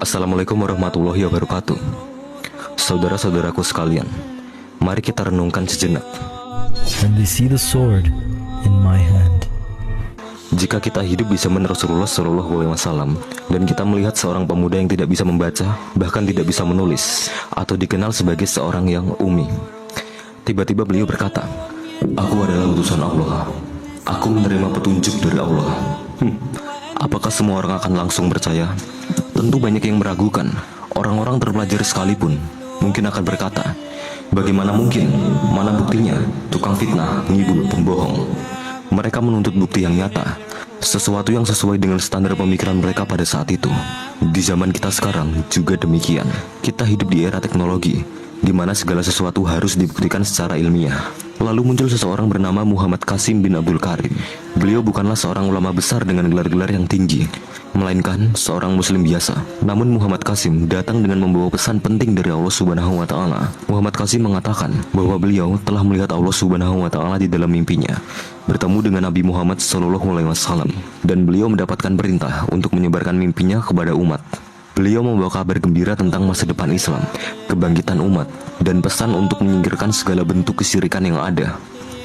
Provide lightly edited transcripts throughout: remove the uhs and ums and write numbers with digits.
Assalamualaikum warahmatullahi wabarakatuh. Saudara-saudaraku sekalian, mari kita renungkan sejenak. And they see the sword in my hand. Jika kita hidup di zaman Rasulullah SAW dan kita melihat seorang pemuda yang tidak bisa membaca, bahkan tidak bisa menulis, atau dikenal sebagai seorang yang umi, tiba-tiba beliau berkata, "Aku adalah utusan Allah. Aku menerima petunjuk dari Allah." Apakah semua orang akan langsung percaya? Tentu banyak yang meragukan. Orang-orang terpelajar sekalipun mungkin akan berkata, "Bagaimana mungkin? Mana buktinya? Tukang fitnah, ngibul, pembohong." Mereka menuntut bukti yang nyata, sesuatu yang sesuai dengan standar pemikiran mereka pada saat itu. Di zaman kita sekarang juga demikian. Kita hidup di era teknologi, di mana segala sesuatu harus dibuktikan secara ilmiah. Lalu muncul seseorang bernama Muhammad Qasim bin Abdul Karim. Beliau bukanlah seorang ulama besar dengan gelar-gelar yang tinggi, melainkan seorang muslim biasa. Namun Muhammad Qasim datang dengan membawa pesan penting dari Allah Subhanahu wa taala. Muhammad Qasim mengatakan bahwa beliau telah melihat Allah Subhanahu wa taala di dalam mimpinya, bertemu dengan Nabi Muhammad SAW, dan beliau mendapatkan perintah untuk menyebarkan mimpinya kepada umat. Beliau membawa kabar gembira tentang masa depan Islam, kebangkitan umat, dan pesan untuk menyingkirkan segala bentuk kesyirikan yang ada.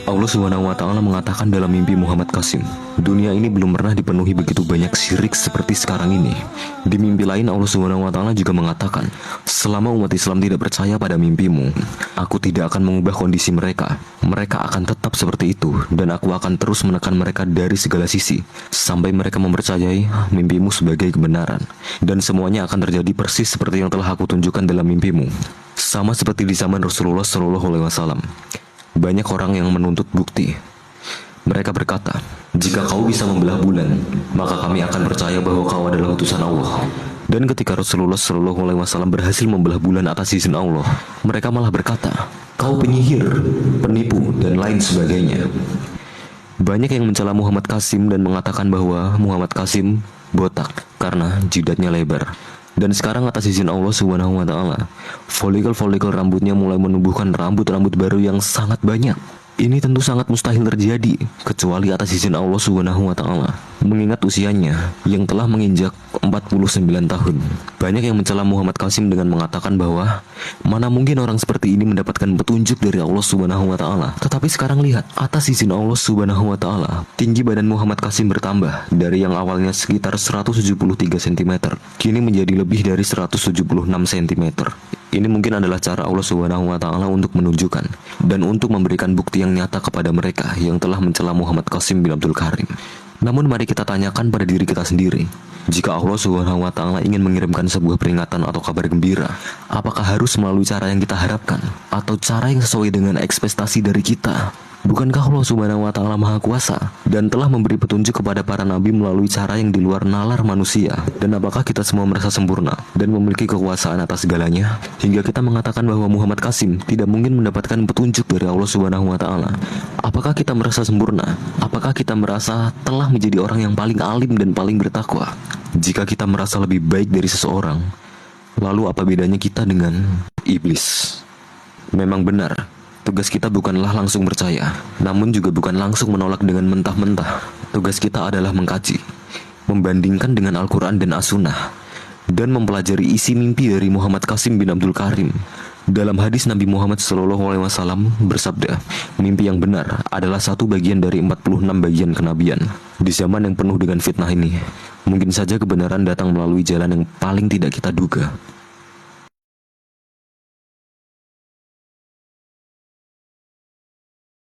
Allah Subhanahu wa taala mengatakan dalam mimpi Muhammad Qasim, dunia ini belum pernah dipenuhi begitu banyak syirik seperti sekarang ini. Di mimpi lain Allah Subhanahu wa taala juga mengatakan, selama umat Islam tidak percaya pada mimpimu, aku tidak akan mengubah kondisi mereka. Mereka akan tetap seperti itu, dan aku akan terus menekan mereka dari segala sisi sampai mereka mempercayai mimpimu sebagai kebenaran. Dan semuanya akan terjadi persis seperti yang telah aku tunjukkan dalam mimpimu. Sama seperti di zaman Rasulullah SAW. Banyak orang yang menuntut bukti. Mereka berkata, "Jika kau bisa membelah bulan, maka kami akan percaya bahwa kau adalah utusan Allah." Dan ketika Rasulullah SAW berhasil membelah bulan atas izin Allah, mereka malah berkata, "Kau penyihir, penipu, dan lain sebagainya." Banyak yang mencela Muhammad Qasim dan mengatakan bahwa Muhammad Qasim botak karena jidatnya lebar. Dan sekarang atas izin Allah Subhanahu wa taala, folikel-folikel rambutnya mulai menumbuhkan rambut-rambut baru yang sangat banyak. Ini tentu sangat mustahil terjadi kecuali atas izin Allah Subhanahu wa taala. Mengingat usianya yang telah menginjak 49 tahun. Banyak yang mencela Muhammad Qasim dengan mengatakan bahwa mana mungkin orang seperti ini mendapatkan petunjuk dari Allah Subhanahu wa taala. Tetapi sekarang lihat, atas izin Allah Subhanahu wa taala, tinggi badan Muhammad Qasim bertambah dari yang awalnya sekitar 173 cm, kini menjadi lebih dari 176 cm. Ini mungkin adalah cara Allah Subhanahu wa taala untuk menunjukkan dan untuk memberikan bukti yang nyata kepada mereka yang telah mencela Muhammad Qasim bin Abdul Karim. Namun mari kita tanyakan pada diri kita sendiri, jika Allah Subhanahu wa taala ingin mengirimkan sebuah peringatan atau kabar gembira, apakah harus melalui cara yang kita harapkan atau cara yang sesuai dengan ekspektasi dari kita? Bukankah Allah Subhanahu wa taala Maha Kuasa dan telah memberi petunjuk kepada para nabi melalui cara yang di luar nalar manusia? Dan apakah kita semua merasa sempurna dan memiliki kekuasaan atas segalanya hingga kita mengatakan bahwa Muhammad Qasim tidak mungkin mendapatkan petunjuk dari Allah Subhanahu wa taala? Apakah kita merasa sempurna? Apakah kita merasa telah menjadi orang yang paling alim dan paling bertakwa? Jika kita merasa lebih baik dari seseorang, lalu apa bedanya kita dengan iblis? Memang benar, tugas kita bukanlah langsung percaya, namun juga bukan langsung menolak dengan mentah-mentah. Tugas kita adalah mengkaji, membandingkan dengan Al-Quran dan As-Sunnah, dan mempelajari isi mimpi dari Muhammad Qasim bin Abdul Karim. Dalam hadis Nabi Muhammad SAW bersabda, mimpi yang benar adalah satu bagian dari 46 bagian kenabian. Di zaman yang penuh dengan fitnah ini, mungkin saja kebenaran datang melalui jalan yang paling tidak kita duga.